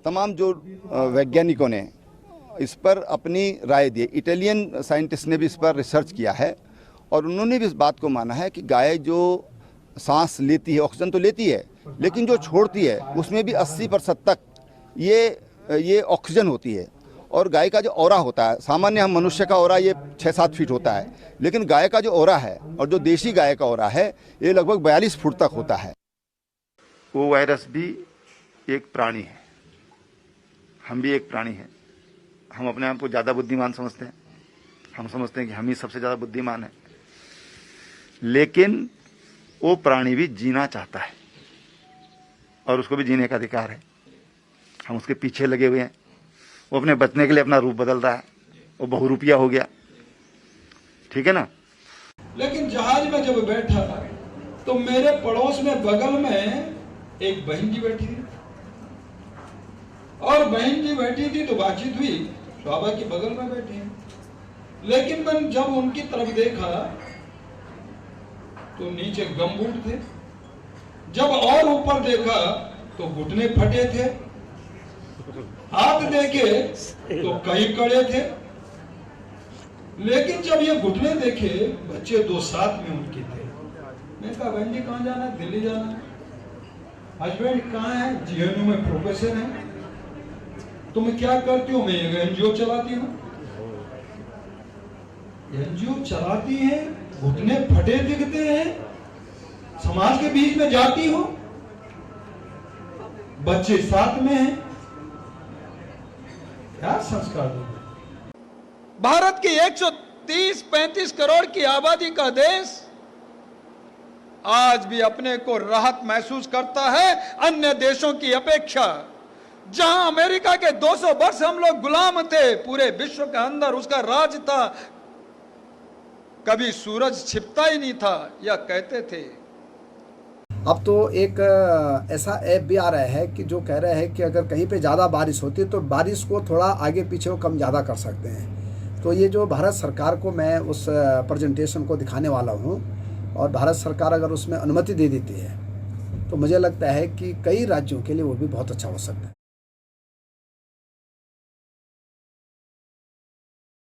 तमाम जो वैज्ञानिकों ने इस पर अपनी राय दी। इटालियन साइंटिस्ट ने भी इस पर रिसर्च किया है और उन्होंने भी इस बात को माना है कि गाय जो सांस लेती है, ऑक्सीजन तो लेती है, लेकिन जो छोड़ती है उसमें भी 80% तक ये ऑक्सीजन होती है। और गाय का जो ऑरा होता है, सामान्य हम मनुष्य का ऑरा ये 6-7 फीट होता है, लेकिन गाय का जो ऑरा है और जो देशी गाय का ऑरा है ये लगभग 42 फुट तक होता है। वो वायरस भी एक प्राणी है, हम भी एक प्राणी हैं। हम अपने आप को ज़्यादा बुद्धिमान समझते हैं, हम समझते हैं कि हम ही सबसे ज़्यादा बुद्धिमान हैं, लेकिन वो प्राणी भी जीना चाहता है और उसको भी जीने का अधिकार है। हम उसके पीछे लगे हुए हैं। वो अपने बचने के लिए अपना रूप बदल रहा है, वो बहुरूपिया हो गया, ठीक है ना। लेकिन जहाज में जब बैठा तो मेरे पड़ोस में बगल में एक बहन जी बैठी थी और बहन जी बैठी थी तो बातचीत हुई, स्वाभाविक की बगल में बैठी है। लेकिन मैं जब उनकी तरफ देखा तो नीचे गमबूट थे, जब और ऊपर देखा तो घुटने फटे थे, हाथ देखे तो कई कड़े थे। लेकिन जब ये घुटने देखे, बच्चे 2 साथ में उनके थे। मैं कहा बहन जी कहाँ जाना है? दिल्ली जाना है। हस्बैंड कहाँ है? जीएनयू में प्रोफेसर है। तुम क्या करती हो? मैं एक एनजीओ चलाती हूँ। एनजीओ चलाती है, घुटने फटे दिखते हैं, समाज के बीच में जाती हो, बच्चे साथ में हैं, क्या संस्कार दोगे? भारत की 130-135 करोड़ की आबादी का देश आज भी अपने को राहत महसूस करता है अन्य देशों की अपेक्षा। जहां अमेरिका के 200 वर्ष हम लोग गुलाम थे, पूरे विश्व के अंदर उसका राज था, कभी सूरज छिपता ही नहीं था, या कहते थे। अब तो एक ऐसा ऐप भी आ रहा है कि जो कह रहा है कि अगर कहीं पे ज़्यादा बारिश होती है तो बारिश को थोड़ा आगे पीछे वो कम ज़्यादा कर सकते हैं। तो ये जो भारत सरकार को मैं उस प्रेजेंटेशन को दिखाने वाला हूँ और भारत सरकार अगर उसमें अनुमति दे देती है तो मुझे लगता है कि कई राज्यों के लिए वो भी बहुत अच्छा हो सकता है।